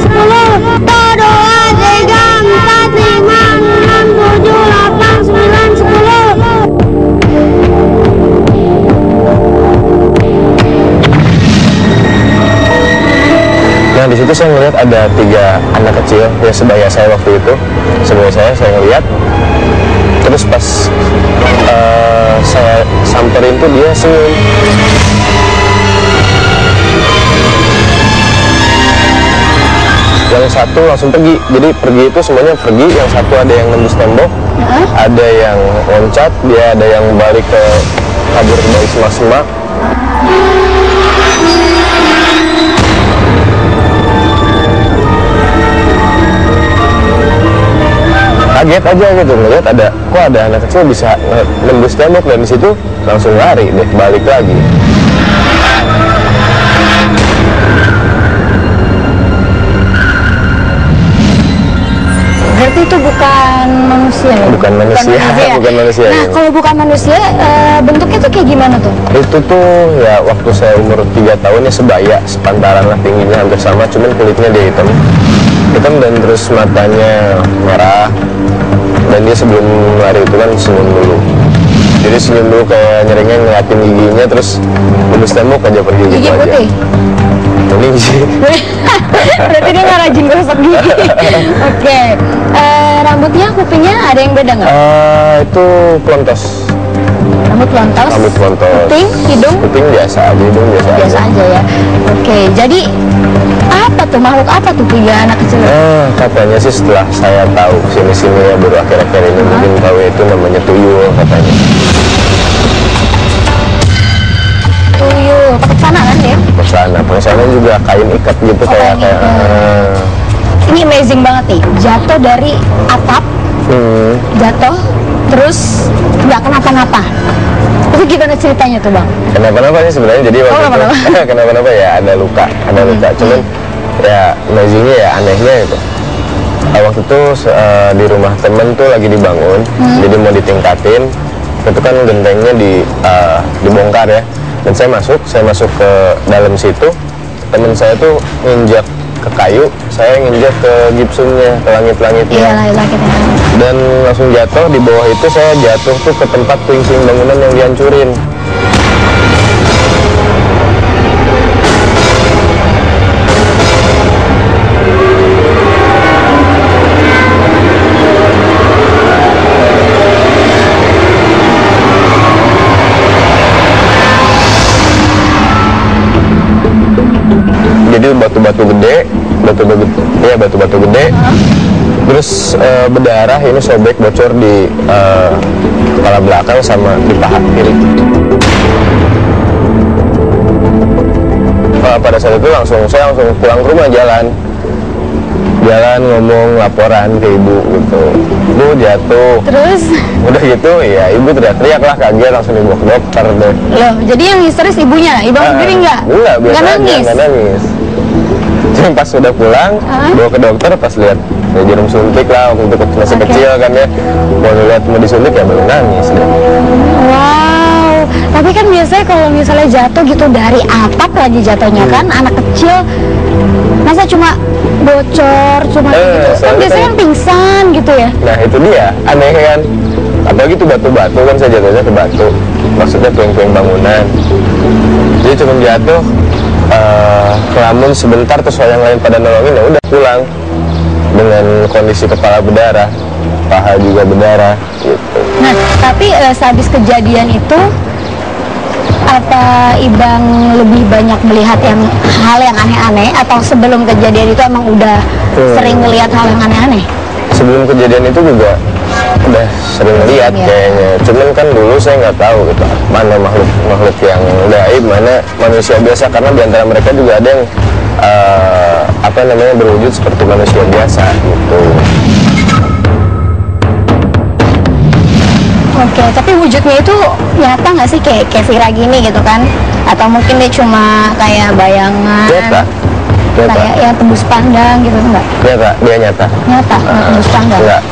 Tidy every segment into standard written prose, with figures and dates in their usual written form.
10. Berdoa 3, 4, 5, 6, 7, 8, 9, 10. Nah di situ saya ngeliat ada 3 anak kecil ya sebaya saya waktu itu, sebaya saya ngeliat. Terus pas saya samperin tuh dia senyum. Yang satu langsung pergi, jadi pergi itu semuanya pergi. Yang satu ada yang nembus tembok, ada yang loncat, dia ada yang balik ke kabur dari semak-semak. Kaget aja gitu ngeliat kok ada anak kecil bisa nembus tembok, dan di situ langsung lari deh balik lagi. Berarti itu bukan manusia ya? Bukan manusia. Nah, Ya. kalau bukan manusia, bentuknya tuh kayak gimana tuh? Itu tuh ya waktu saya umur 3 tahun ya sebaya, sepantaran lah tingginya hampir sama, cuman kulitnya dia hitam dan terus matanya merah, dan dia sebelum lari itu kan senyum dulu. Jadi senyum dulu kayak nyeringnya ngeliatin giginya, terus nembus tembok aja pergi Gigi gitu aja. putih? Kuning sih. Berarti dia nggak rajin gosok gigi. Oke. Rambutnya, kupingnya ada yang beda nggak? Itu pelontos. Rambut lontos? Rambut pelontos. Kuping, hidung? Kuping biasa aja, hidung Biasa aja ya. Oke, jadi apa tuh, makhluk apa tuh 3 anak kecil? Katanya sih setelah saya tahu sini-sini ya baru akhir-akhir ini mungkin tahu itu namanya tuyul katanya. Tuyul, pakai celana kan ya? Pesannya juga kain ikat gitu, kayak Ini amazing banget nih, jatuh dari atap, jatuh, terus nggak kenapa-napa. Itu gimana ceritanya tuh bang? Kenapa-napa sih sebenarnya, jadi waktu itu kenapa-napa ya ada luka, cuman ya amazingnya ya anehnya itu. Waktu itu di rumah temen tuh lagi dibangun, jadi mau ditingkatin, itu kan gentengnya dibongkar ya, dan saya masuk ke dalam situ, temen saya tuh nginjak ke kayu, saya nginjak ke gipsumnya, ke langit-langitnya. Iya, langitnya. Dan langsung jatuh. Di bawah itu saya jatuh tuh ke tempat puing-puing bangunan yang dihancurin. Jadi batu-batu gede, terus berdarah, ini sobek, bocor di kepala belakang sama di paha kiri. Pada saat itu saya langsung pulang ke rumah, jalan ngomong, laporan ke ibu gitu, Bu jatuh. Terus? Udah gitu ya ibu teriak-teriak lah, kaget, langsung dibawa ke dokter deh. Loh, jadi yang histeris ibunya, ibu sendiri nggak? Enggak, biasa aja, nggak nangis. Cuma pas udah pulang, bawa ke dokter, pas lihat ya jarum suntik lah, waktu itu masih kecil kan ya, mau disuntik ya baru nangis deh. Wow, tapi kan biasanya kalau misalnya jatuh gitu dari atap lagi jatuhnya kan, anak kecil, masa cuma bocor, cuma gitu, kan biasanya kan pingsan gitu ya. Nah itu dia, aneh kan, apalagi tuh batu-batu kan, saya jatuhnya ke batu, maksudnya puing-puing bangunan, jadi cuma jatuh, kelamun sebentar, terus yang lain pada nolongin, ya udah pulang dengan kondisi kepala berdarah, paha juga berdarah gitu. gitu. Nah, tapi sehabis kejadian itu, apa Ibang lebih banyak melihat hal yang aneh-aneh, atau sebelum kejadian itu emang udah sering melihat hal yang aneh-aneh? Sebelum kejadian itu juga udah sering lihat kayaknya, cuman kan dulu saya nggak tahu gitu mana makhluk yang gaib, mana manusia biasa, karena diantara mereka juga ada yang berwujud seperti manusia biasa gitu. Oke, tapi wujudnya itu nyata nggak sih, kayak Vira gini gitu kan? Atau mungkin dia cuma kayak bayangan? Nyata. Kayak yang tembus pandang gitu, enggak? Nyata, dia nyata. Nyata, tembus pandang? Enggak.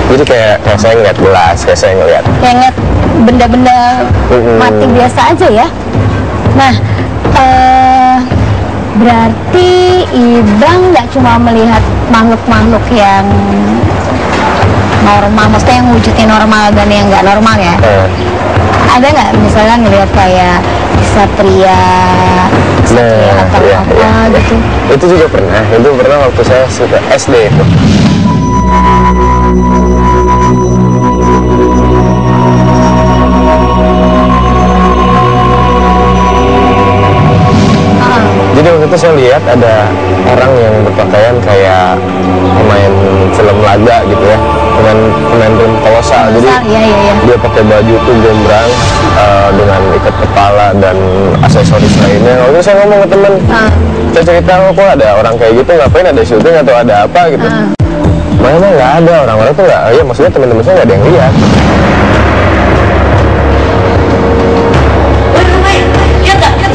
Jadi kayak saya ngeliat gelas, kayak saya ngeliat. Kayak ngeliat benda-benda mati biasa aja ya? Nah, berarti Ibang nggak cuma melihat makhluk-makhluk yang normal, maksudnya yang wujudnya normal dan yang nggak normal ya? Ada nggak misalnya ngelihat kayak satria atau apa gitu? Itu juga pernah, waktu saya SD itu. Jadi waktu itu saya lihat ada orang yang berpakaian kayak pemain film laga gitu ya, dengan pemain film kolosal. Jadi dia pakai baju tuh gombrang dengan ikat kepala dan aksesoris lainnya. Waktu itu saya ngomong ke temen, saya cerita, kok ada orang kayak gitu, ngapain, ada syuting atau ada apa gitu. Mana nggak ada, orang-orang tuh nggak, ya maksudnya teman-teman saya nggak ada yang lihat.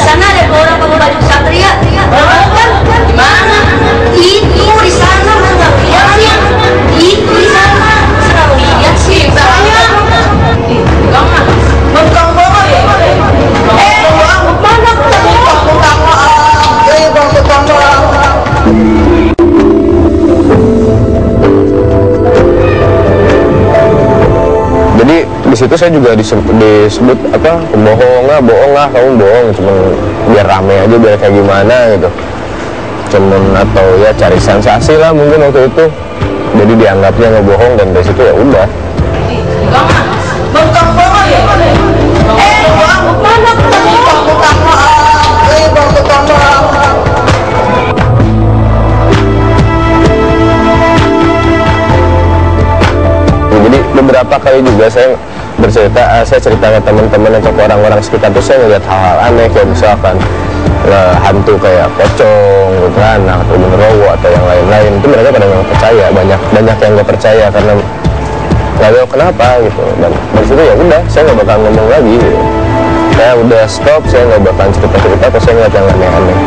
Sana ada orang pakai baju satria. Di mana? Itu di sana, nggak lihat sih. Itu di sana. Saya lihat sih. Saya. Bang, bang banget ya. Mana? Jadi di situ saya juga disebut apa, bohong lah, kamu bohong, cuma biar rame aja, biar kayak gimana gitu, cuman atau ya cari sensasi lah mungkin waktu itu. Jadi dianggapnya ngebohong, dan dari situ ya udah. Bengkak banget ya. Jadi beberapa kali juga saya bercerita, saya cerita ke teman-teman atau ke orang-orang sekitar tuh, saya ngeliat hal-hal aneh, kayak misalkan hantu kayak pocong gitu kan, atau genderuwo atau yang lain-lain. Itu mereka pada nggak percaya, banyak yang nggak percaya karena nggak tahu kenapa gitu. Dan dari situ ya udah, saya nggak bakal ngomong lagi gitu. Saya udah stop, saya nggak bakal cerita-cerita atau saya ngeliat yang aneh-aneh.